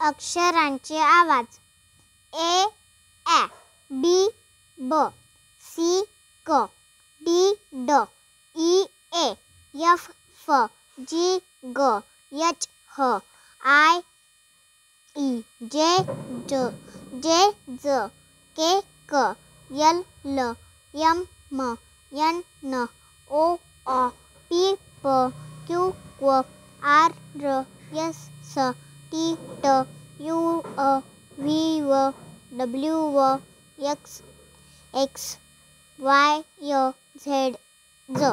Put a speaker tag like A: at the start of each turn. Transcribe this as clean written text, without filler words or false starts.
A: अक्षरांचे आवाज ए ॲ बी ब सी क डी ड ई ए एफ फ जी ग एच ह आय ई जे ज के क एल ल एम म एन न ओ पी प क्यू q आर एस स टी ट U V W x Y Z झ